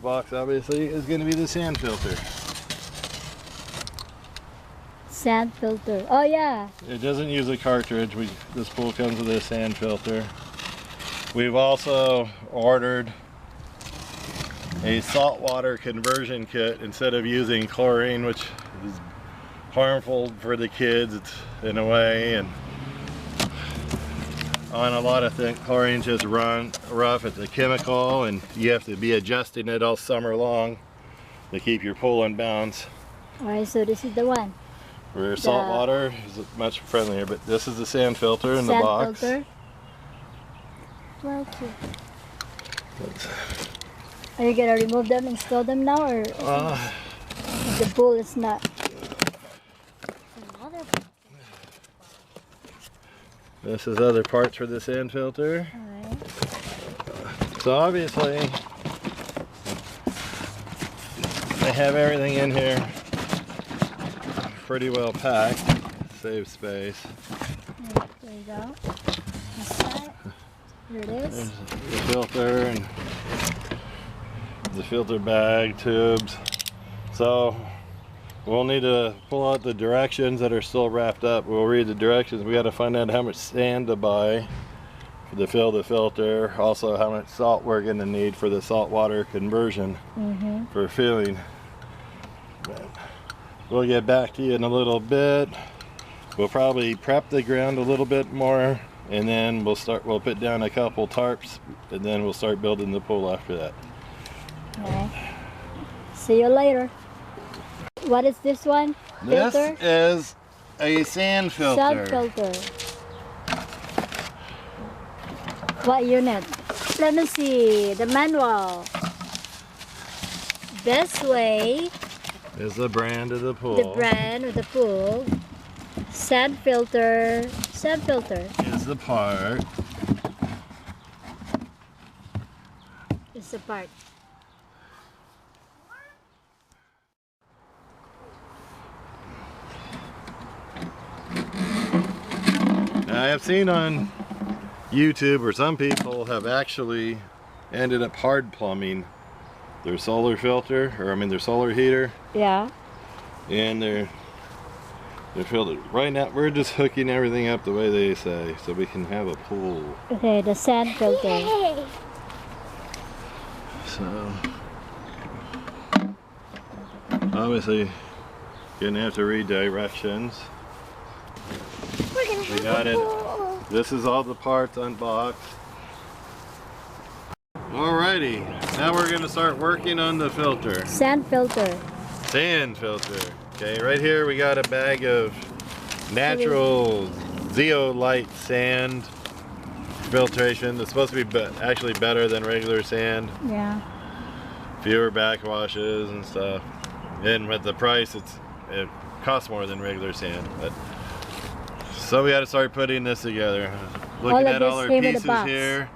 box obviously is going to be the sand filter. Sand filter. Oh yeah. It doesn't use a cartridge. This pool comes with a sand filter. We've also ordered a saltwater conversion kit instead of using chlorine, which is harmful for the kids in a way, and on a lot of things chlorine's just rough. It's a chemical and you have to be adjusting it all summer long to keep your pool in balance. Alright, so this is the one. Where salt water is much friendlier, but this is the sand filter in the box. Sand filter. Well, cute. Are you gonna remove them and store them now, or the pool is not? This is other parts for the sand filter. Alright. So obviously, they have everything in here pretty well packed. Save space. There you go. Here it is. There's the filter and the filter bag, tubes. So we'll need to pull out the directions that are still wrapped up. We'll read the directions. We got to find out how much sand to buy to fill the filter. Also how much salt we're going to need for the saltwater conversion for filling. But we'll get back to you in a little bit. We'll probably prep the ground a little bit more, and then we'll put down a couple tarps, and then we'll start building the pool after that. Okay. See you later. What is this one? Filter? This is a sand filter. Sand filter. What unit? Let me see. The manual. Bestway is the brand of the pool. The brand of the pool. Sand filter. Sand filter is the part. It's the part. Now, I have seen on YouTube where some people have actually ended up hard plumbing their solar filter, or I mean their solar heater. Yeah. And their filter. Right now we're just hooking everything up the way they say so we can have a pool. Okay, the sand filter. So obviously gonna have to read directions. We got it. This is all the parts unboxed. Alrighty, now we're gonna start working on the filter. Sand filter. Sand filter. Okay, right here we got a bag of natural zeolite sand filtration. It's supposed to be actually better than regular sand. Yeah. Fewer backwashes and stuff. And with the price, it costs more than regular sand. But so we got to start putting this together. Looking at all our pieces here.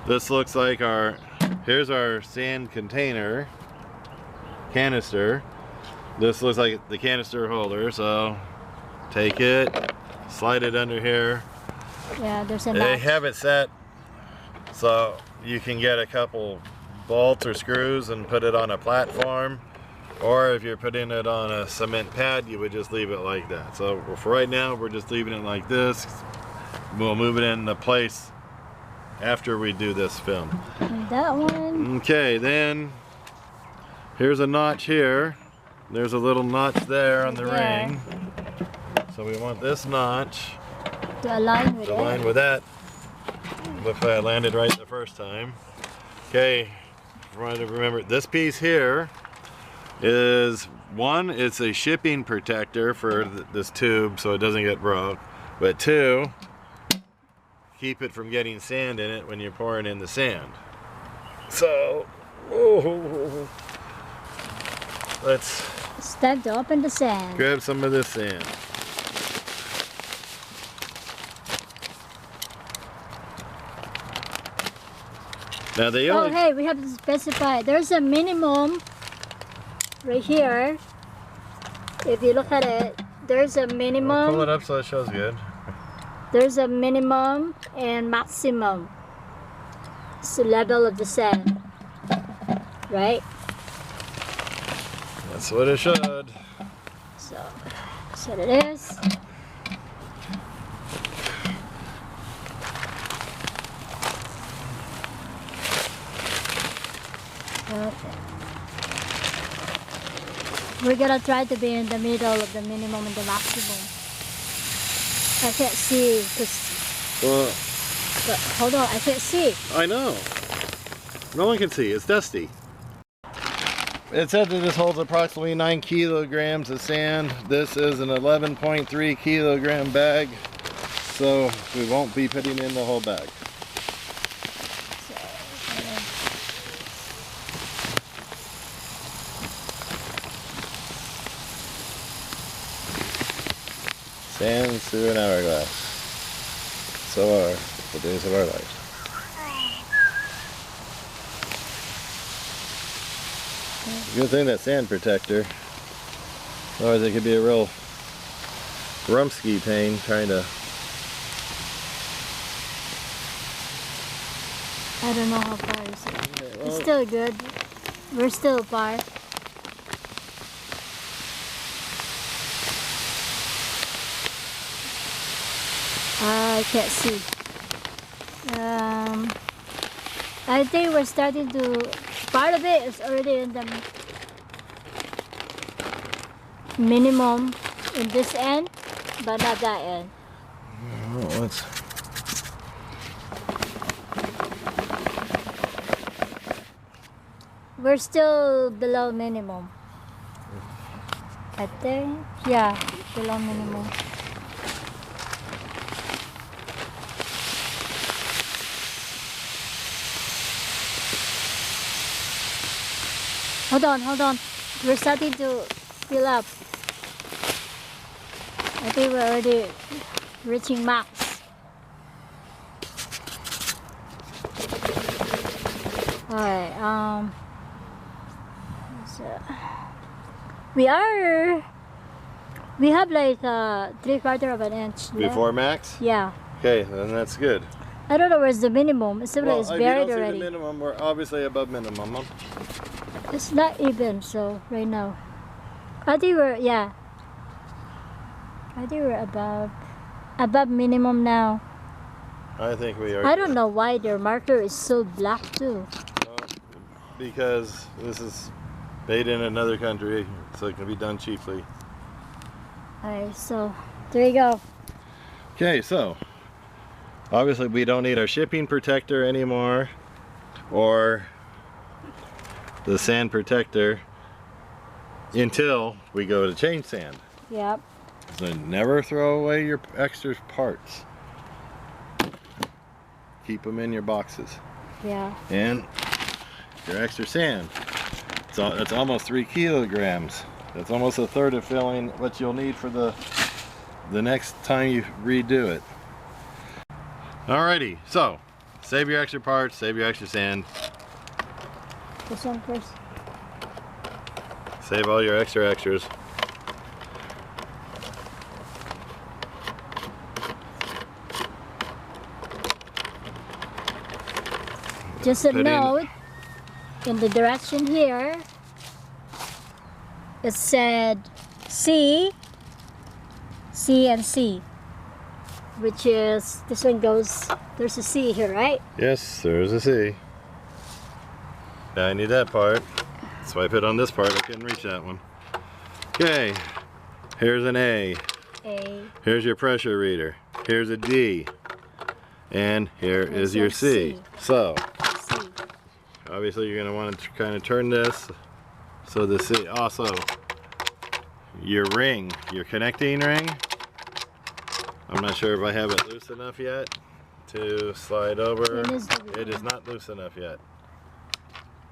This looks like here's our sand container, canister. This looks like the canister holder, so take it, slide it under here. Yeah, there's a They notch. have it set so you can get a couple bolts or screws and put it on a platform, or if you're putting it on a cement pad, you would just leave it like that. So for right now, we're just leaving it like this. We'll move it into place after we do this film. And that one. Okay, then here's a notch here. There's a little notch there on the ring. So we want this notch to align with that. If I landed right the first time. Okay, remember this piece here is one, it's a shipping protector for this tube so it doesn't get broke. But two, keep it from getting sand in it when you're pouring in the sand. So, it's time to open the sand. Grab some of this sand. Now hey, we have to specify. There's a minimum right here. If you look at it, there's a minimum. I'll pull it up so it shows good. There's a minimum and maximum. It's the level of the sand. right? That's what it should. So that's what it is. Okay. We're gonna try to be in the middle of the minimum and the maximum. I can't see because. Well, But hold on, I can't see. I know. No one can see. It's dusty. It said that this holds approximately 9 kilograms of sand. This is an 11.3 kilogram bag, so we won't be putting in the whole bag. Sands through an hourglass. So are the days of our lives. Good thing that sand protector. Otherwise it could be a real rumsky pain trying to. I don't know how far is it. It's still good. We're still far. I can't see. I think we're starting to. Part of it is already in the minimum in this end, but not that end. Oh, let's. We're still below minimum. I think, yeah, below minimum. Hold on. We're starting to fill up. I think we're already reaching max. Alright, so we have like 3/4 of an inch left. Before max? Yeah. Okay, then that's good. I don't know where's the minimum. It's like it's if buried you don't already. see the minimum, we're obviously above minimum. Huh? It's not even, so right now. I think we're above minimum now. I think we are. I don't know why their marker is so black too. Because this is made in another country, so it can be done cheaply. Alright, so there you go. Okay, so obviously we don't need our shipping protector anymore, or the sand protector, until we go to change sand. Yep. So never throw away your extra parts. Keep them in your boxes. Yeah. And your extra sand. So that's almost 3 kilograms. That's almost a third of filling what you'll need for the next time you redo it. Alrighty, so save your extra parts, save your extra sand. This one first. Save all your extras. Just a note, in the direction here, it said C, and C, which is, this one goes, there's a C here, right? Yes, there's a C. Now I need that part. Swipe it on this part, I couldn't reach that one. Okay, here's an A. A. Here's your pressure reader. Here's a D. And here is your C. So, obviously you're going to want to kind of turn this so the C, also your ring, your connecting ring, I'm not sure if I have it loose enough yet to slide over. It is not loose enough yet.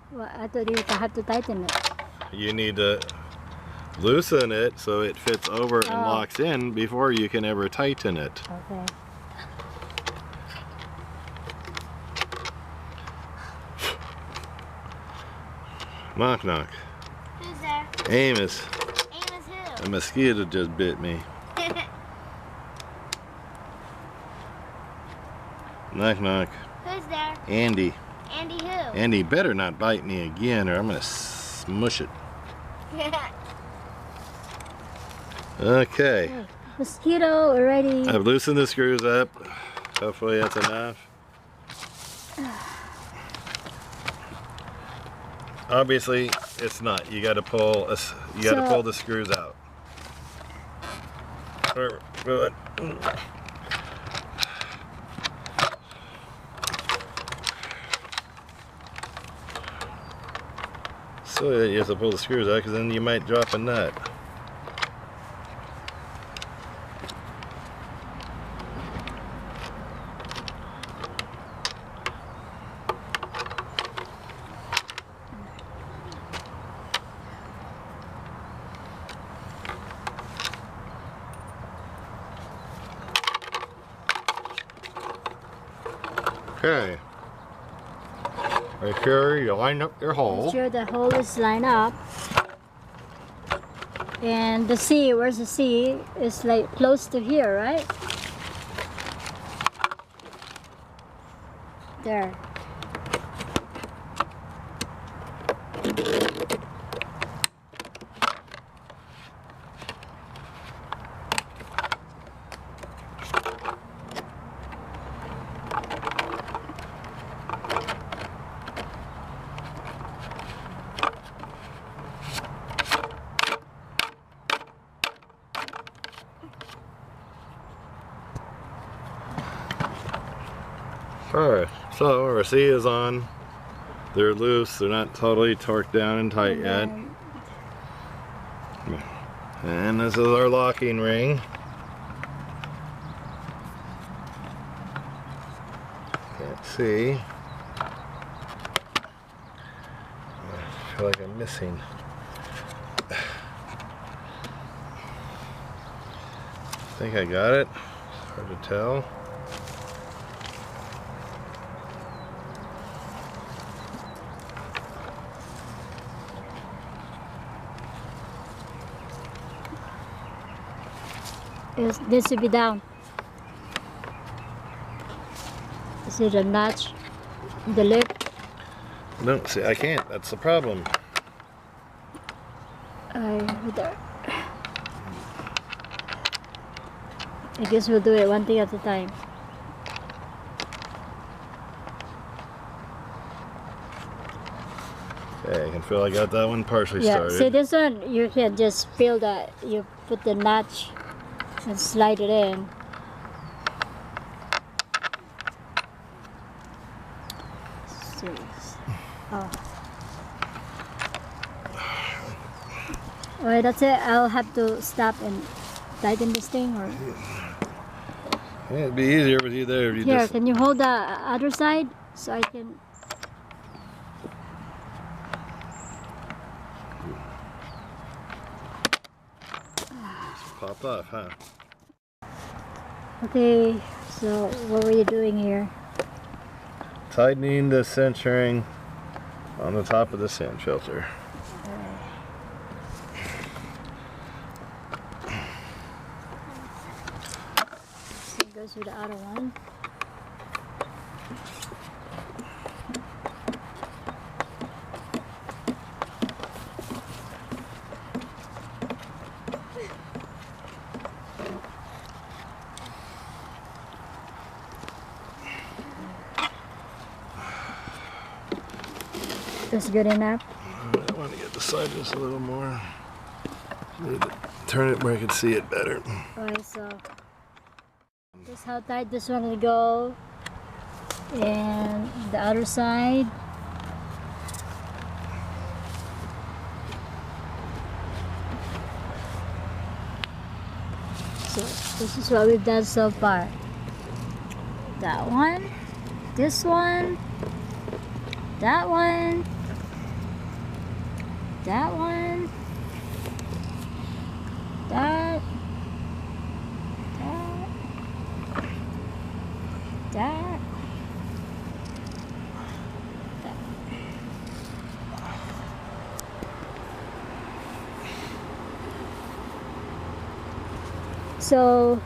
Well, I thought you have to tighten it. You need to loosen it so it fits over and locks in before you can ever tighten it. Okay. Knock knock. Who's there? Amos. Amos who? A mosquito just bit me. Knock knock. Who's there? Andy. Andy who? Andy better not bite me again or I'm gonna smush it. Okay. Mosquito already. I've loosened the screws up. Hopefully that's enough. Obviously, it's not. You got to pull. You got to pull the screws out. So you have to pull the screws out because then you might drop a nut. Okay. Make sure you line up your hole. Make sure the hole is lined up. And the C, where's the C? It's like close to here, right? There. Alright, so our C is on. They're loose, they're not totally torqued down and tight yet. And this is our locking ring. Can't see. I feel like I'm missing. I think I got it. Hard to tell. This should be down. Is it a notch? The lip? No, see, I can't. That's the problem. I guess we'll do it one thing at a time. Okay, I can feel I got that one partially started. See this one, you can just feel that you put the notch and slide it in. Oh. Alright, that's it. I'll have to stop and tighten this thing, or Yeah, it'd be easier with you there if you here. just... Can you hold the other side so I can? Popped off, huh? Okay, so what were you doing here? Tightening the cinch ring on the top of the sand filter. Same goes with the other one. That's good enough. I want to get the side just a little more. Need to turn it where I can see it better. Alright, so this is how tight this one will go, and the other side. So this is what we've done so far. That one, this one, that one, that one, that, that. So,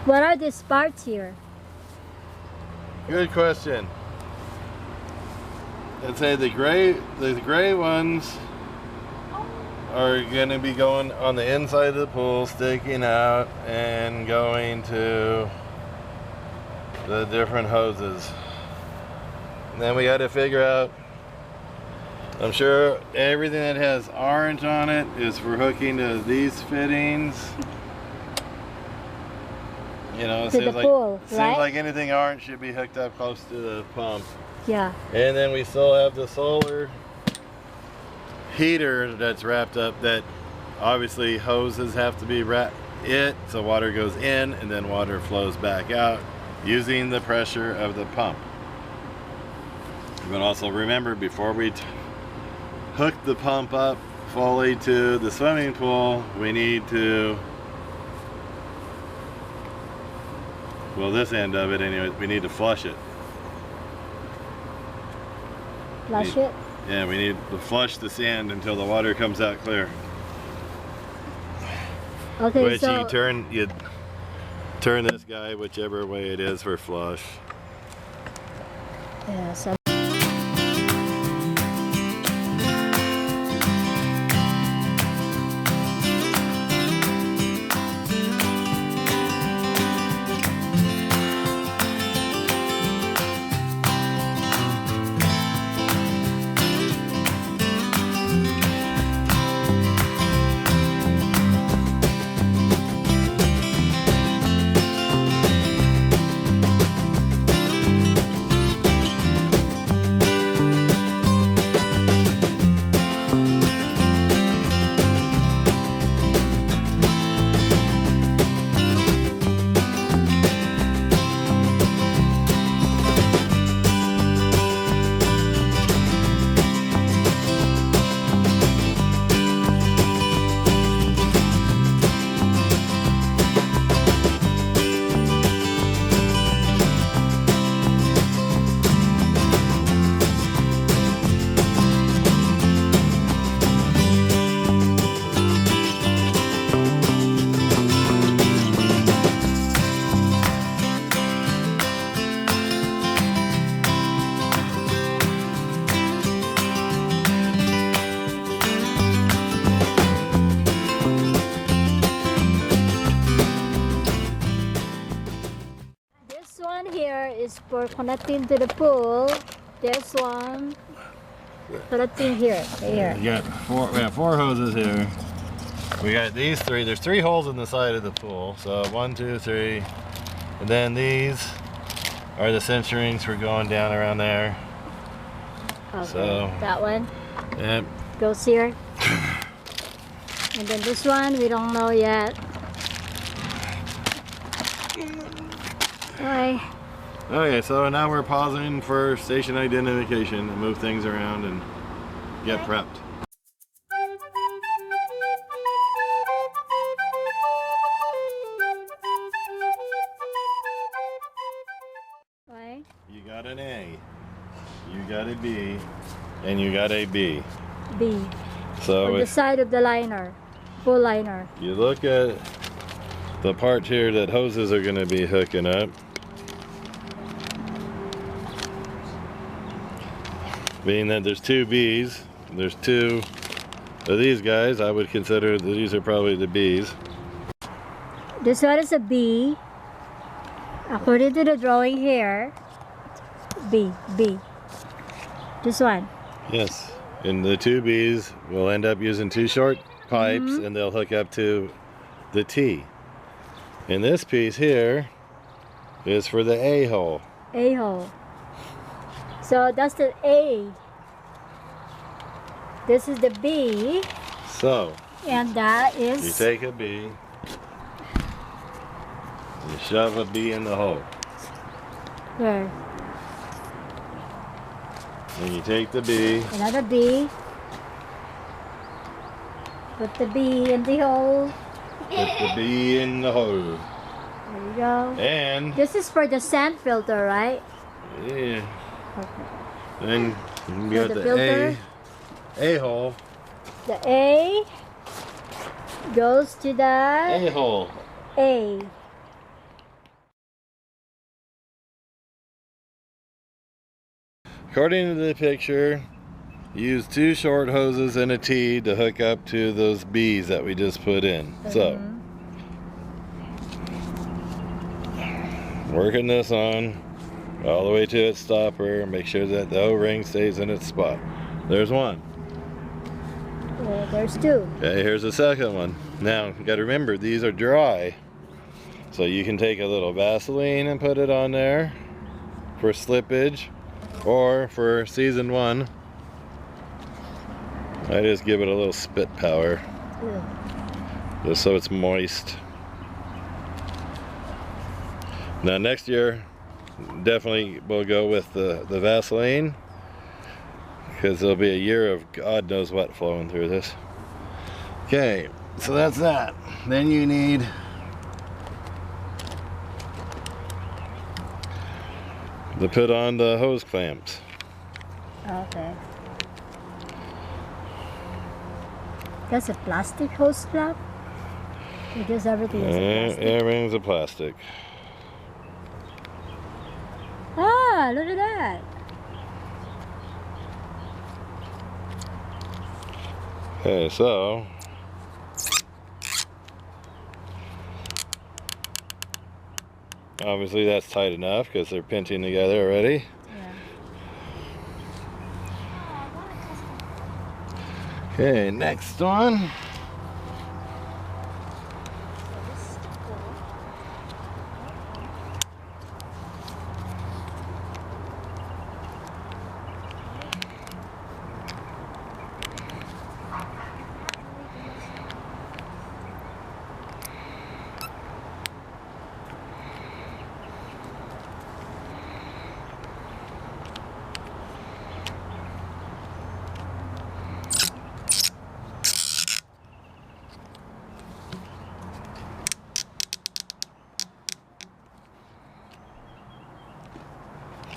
what are these parts here? Good question. I'd say the gray ones are going to be going on the inside of the pool, sticking out and going to the different hoses. And then we got to figure out, I'm sure everything that has orange on it is for hooking to these fittings. You know, it To the pool, seems right? like anything orange should be hooked up close to the pump. Yeah. And then we still have the solar heater that's wrapped up, that obviously hoses have to be so water goes in and then water flows back out using the pressure of the pump. But also remember, before we hook the pump up fully to the swimming pool, we need to, well, this end of it anyway, we need to flush it. Flush it? Yeah, we need to flush the sand until the water comes out clear. Okay, Which so you turn this guy whichever way it is for flush. yeah, so is for connecting to the pool. This one connecting here. Here. We have four hoses here. We got these three. There's 3 holes in the side of the pool. So 1, 2, 3. And then these are the cinch rings for going down around there. Okay. So that one yep. goes here. And then this one we don't know yet. Why? Okay, so now we're pausing for station identification and move things around and get prepped. Why? You got an A, you got a B, and you got a B. B. So On the if side of the liner, full liner. you look at the part here that hoses are going to be hooking up, being that there's 2 B's, there's 2 of these guys, I would consider that these are probably the B's. This one is a B. According to the drawing here, B. This one. Yes, and the 2 B's will end up using 2 short pipes and they'll hook up to the T. And this piece here is for the A hole. A hole. So that's the A. This is the B. So, And that you is take a B, you shove a B in the hole. there. And you take the B, Another B. Put the B in the hole. put the B in the hole. There you go. And, This is for the sand filter, right? yeah, Okay. then you can For get the the filter. A hole. The A goes to the A hole. A. according to the picture, use 2 short hoses and a T to hook up to those bees that we just put in. So, working this on all the way to its stopper. Make sure that the O-ring stays in its spot. There's one. Yeah, there's 2. Okay, here's the second one. Now, you gotta remember, these are dry. So you can take a little Vaseline and put it on there for slippage, or for season 1, I just give it a little spit power, just so it's moist. Now next year, definitely we'll go with the Vaseline, because there'll be a year of God knows what flowing through this. Okay, so that's that. Then you need to put on the hose clamps. Okay. That's a plastic hose clamp? Because everything is a plastic. Everything's a plastic. Ah, look at that. Okay, so obviously that's tight enough because they're pinching together already. Yeah. Okay, next one.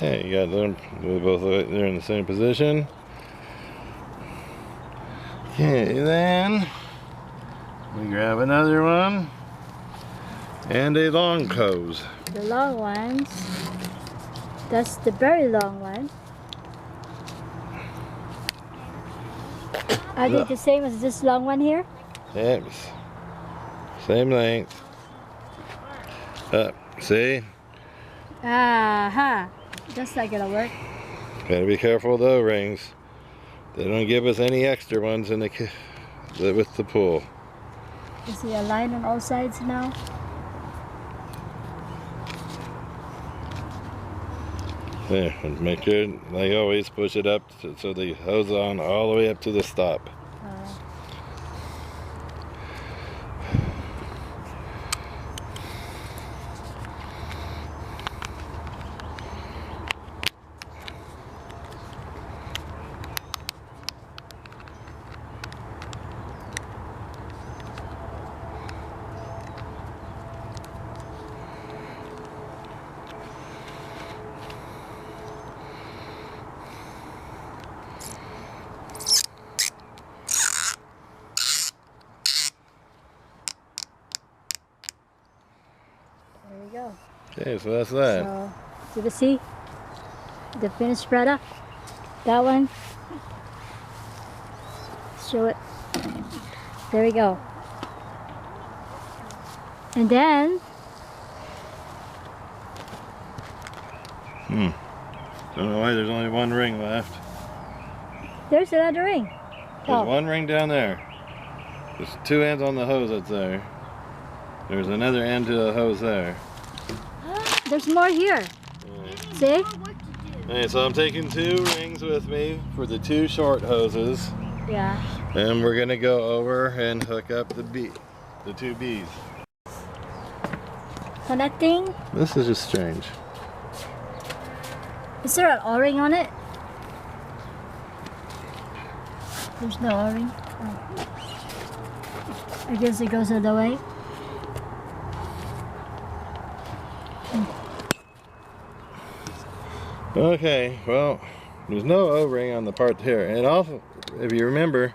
Okay, you got them both they're in the same position. Okay, then we grab another one and a long hose. The long ones. That's the very long one. Are they the same as this long one here? Yep, same length. See? Aha. That's not gonna work. Gotta be careful of the O-rings. They don't give us any extra ones in with the pool. Is he aligned on all sides now? Yeah, and make sure, like always, push it up so the hose on all the way up to the stop. There we go. Okay, so that's that. So, did you see the finished product? That one. Show it. There we go. And then Don't know why there's only one ring left. there's another ring. There's one ring down there. There's 2 ends on the hose that's there. There's another end to the hose there. There's more here. See? Okay, so I'm taking 2 rings with me for the 2 short hoses. Yeah. And we're gonna go over and hook up the 2 bees. Connecting. This is just strange. Is there an O-ring on it? There's no O-ring. Oh. I guess it goes the other way. Okay, well, there's no O-ring on the part here. And also, if you remember,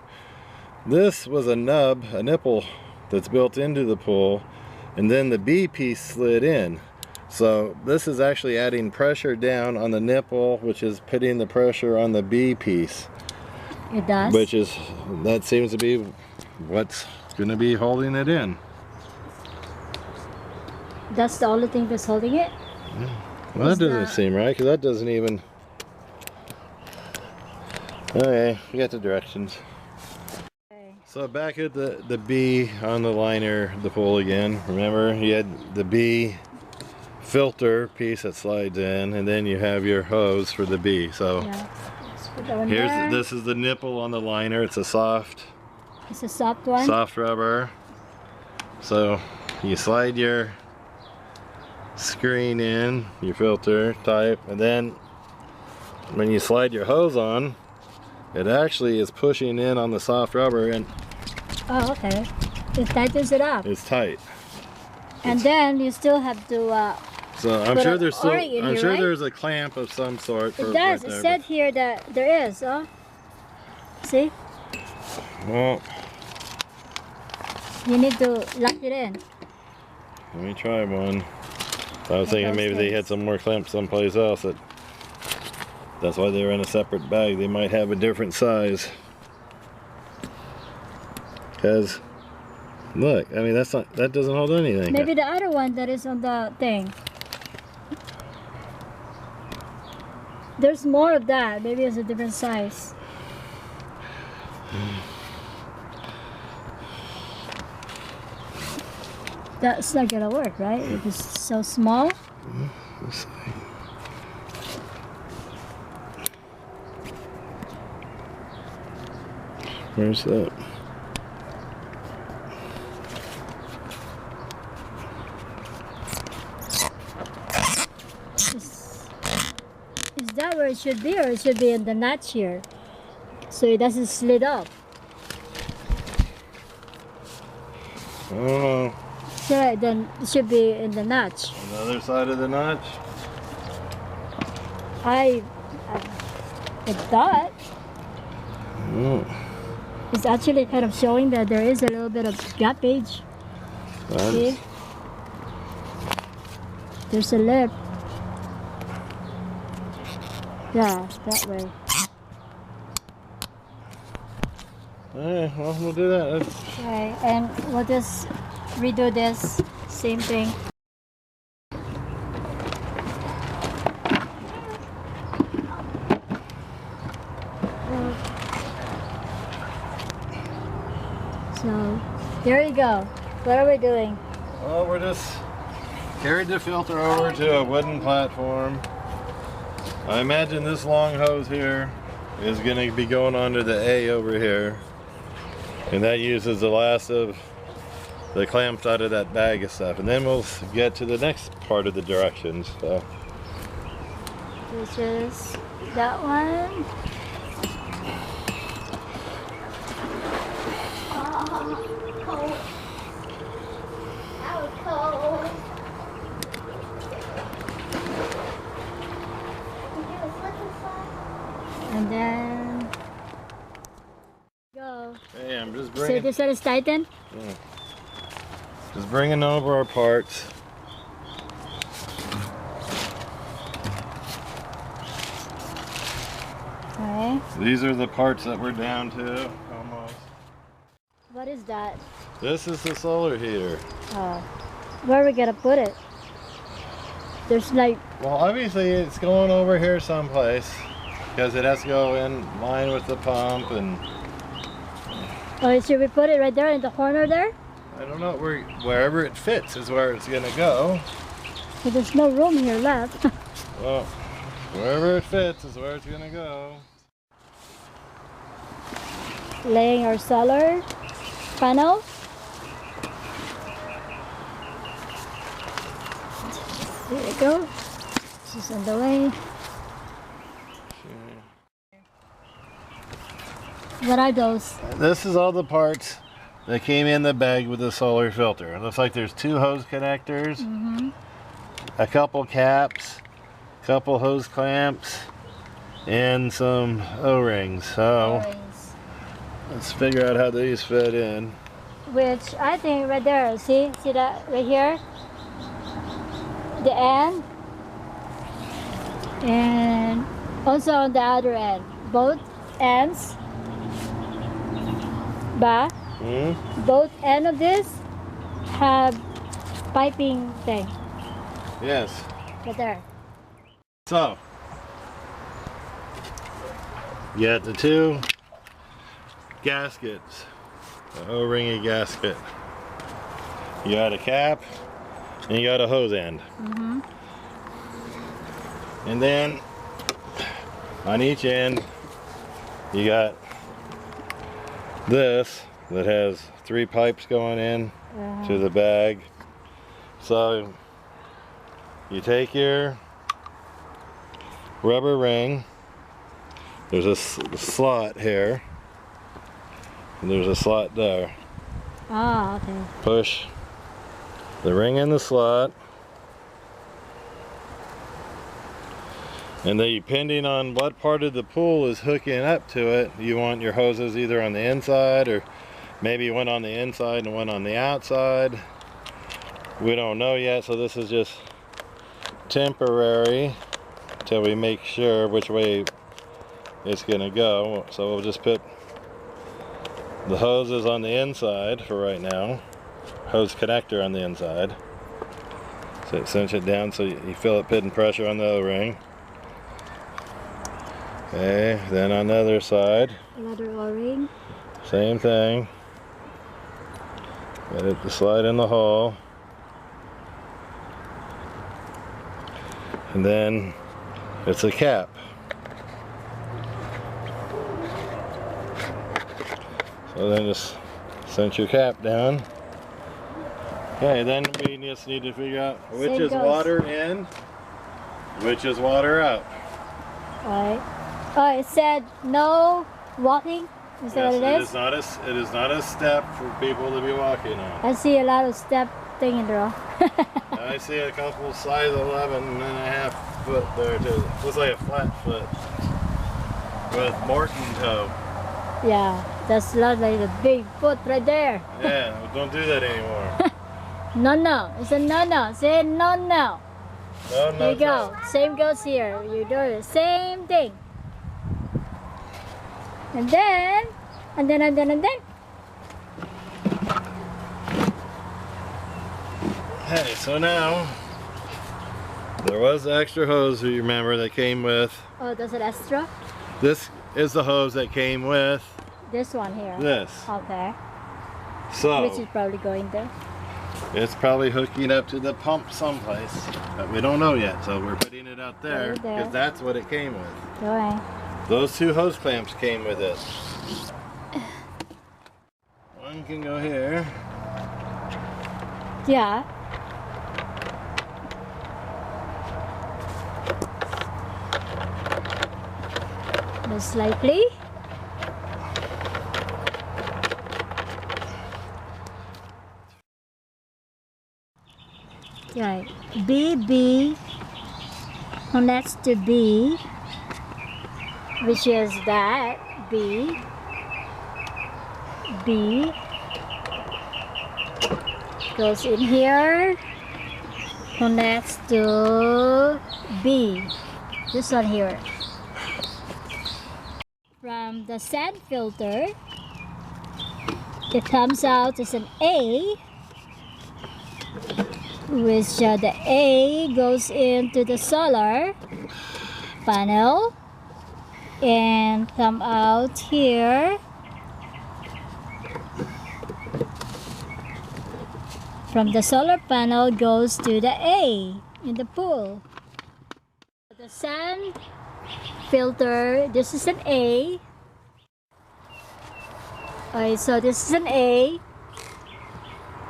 this was a nub, a nipple that's built into the pool, and then the B piece slid in. So this is actually adding pressure down on the nipple, which is putting the pressure on the B piece. It does. That seems to be what's going to be holding it in. That's the only thing that's holding it? Well, that doesn't seem right, because that doesn't even... Okay, we got the directions. Okay. So back at the B on the liner, the pull again. Remember, you had the B filter piece that slides in, and then you have your hose for the B. So Yeah. Let's put that one there. this is the nipple on the liner. It's a soft one. soft rubber. So you slide your screen in, your filter type, and then when you slide your hose on, it actually is pushing in on the soft rubber, and Oh, okay. It tightens it up. it's tight. And then you still have to So I'm put sure an there's still, O-ring in I'm here, sure right? there's a clamp of some sort. For It does. right It there, said here that there is, oh. See? well, You need to lock it in. let me try one. I was thinking maybe they had some more clamps someplace else. That's why they were in a separate bag. They might have a different size. Because, look, I mean, that doesn't hold anything. Maybe the other one that is on the thing. There's more of that. Maybe it's a different size. That's not gonna work, right? If it's so small. Let's see. Where's that? Is that where it should be, or it should be in the notch here, so it doesn't slid up? I don't know. So then it should be in the notch. On the other side of the notch? I thought Oh. it's actually kind of showing that there is a little bit of gappage. See? There's a lip. Yeah, that way. Alright, well, we'll do that. Okay, and we'll just redo this same thing. So, there you go. What are we doing? Well, we're just carried the filter over to a wooden platform. I imagine this long hose here is going to be going onto the A over here. And that uses the last of the clamps out of that bag of stuff. And then we'll get to the next part of the directions. So. Which is that one. Cold. That was cold. And then go. Hey, I'm just So bringing, this one is tightened? just bringing over our parts. Okay. These are the parts that we're down to almost. What is that? This is the solar heater. Oh. Where are we gonna put it? There's like, Well, obviously it's going over here someplace because it has to go in line with the pump, and oh, should we put it right there in the corner there? I don't know, wherever it fits is where it's gonna go. So there's no room here left. Well, wherever it fits is where it's gonna go. Laying our solar panel. There you go. This is on the way. What are those? This is all the parts that came in the bag with the solar filter. It looks like there's 2 hose connectors, a couple caps, a couple hose clamps, and some O-rings. So let's figure out how these fit in. Which I think right there, see that right here? the end, and also on the other end, both ends. But both ends of this have piping thing. Yes. Right there. So, you got the two gaskets, the O-ringy gasket. You got a cap and you got a hose end. And then on each end you got this that has 3 pipes going in to the bag. So you take your rubber ring, there's a slot here, and there's a slot there. Oh, okay. Push the ring in the slot, and then depending on what part of the pool is hooking up to it, you want your hoses either on the inside or maybe one on the inside and one on the outside. We don't know yet, so this is just temporary till we make sure which way it's gonna go. So we'll just put the hoses on the inside for right now, hose connector on the inside, so cinch it down so you feel it putting pressure on the O-ring. Okay, then on the other side, Another O-ring. same thing, get it to slide in the hole, and then it's a cap. So then just cinch your cap down. Okay, then we just need to figure out which Same is goes. water in, which is water out. Right. Oh, it said no walking. Is that what it is? It is not a step for people to be walking on. I see a lot of step thing in there. I see a couple size 11.5 foot there too. Looks like a flat foot with Morton toe. Yeah, that's not like a big foot right there. Yeah, well, don't do that anymore. No, no. It's a no, no. Say no, no. No, There you go. Same goes here. You do the same thing. And then. Okay, so now there was extra hose, you remember, that came with. Oh, that's an extra? This is the hose that came with This one here. this. Okay. So Which is probably going there. it's probably hooking up to the pump someplace, but we don't know yet. So we're putting it out there Right there. because that's what it came with. Going. Those 2 hose clamps came with it. One can go here. Yeah. Most likely. Right. B connects to B, which is that B goes in here, connects to B, this one here. From the sand filter, it comes out as an A, which the A goes into the solar panel and come out here. From the solar panel goes to the A in the pool. The sand filter, this is an A. Alright, so this is an A.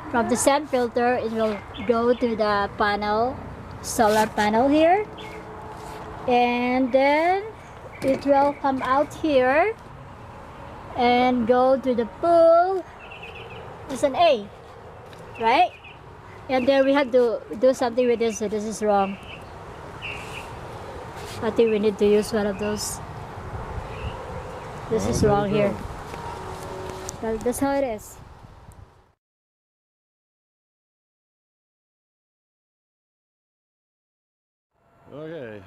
From the sand filter, it will go to the panel, solar panel here. And then it will come out here and go to the pool. It's an A, right? And then we have to do something with this, so this is wrong. I think we need to use one of those. This is wrong here. Well, that's how it is. Okay,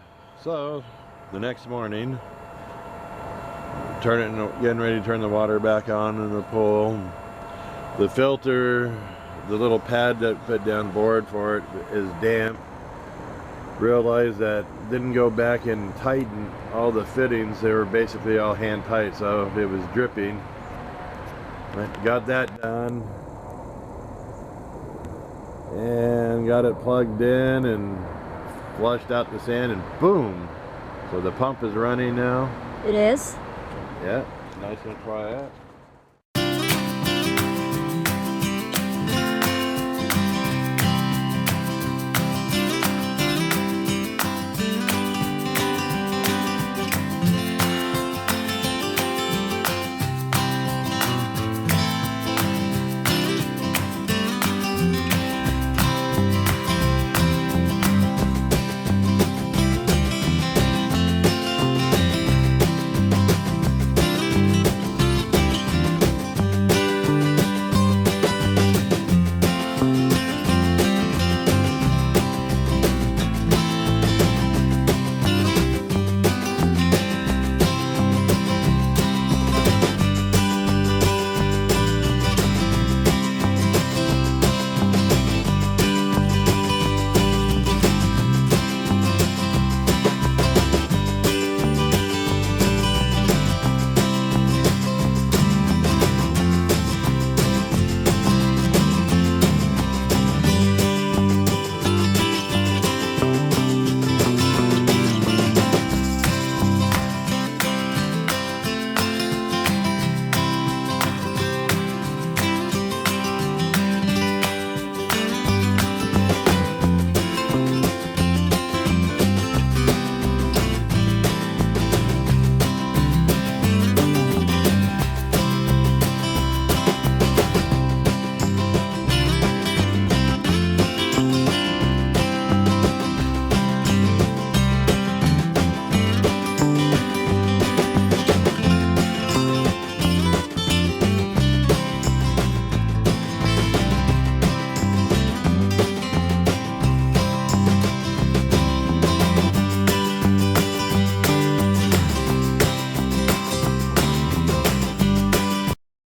so the next morning, getting ready to turn the water back on in the pool. The filter, the little pad that put down board for it is damp. Realized that didn't go back and tighten all the fittings. They were basically all hand tight, so it was dripping. Got that done and got it plugged in and flushed out the sand, and boom, so the pump is running now. It is. Yeah, nice and quiet.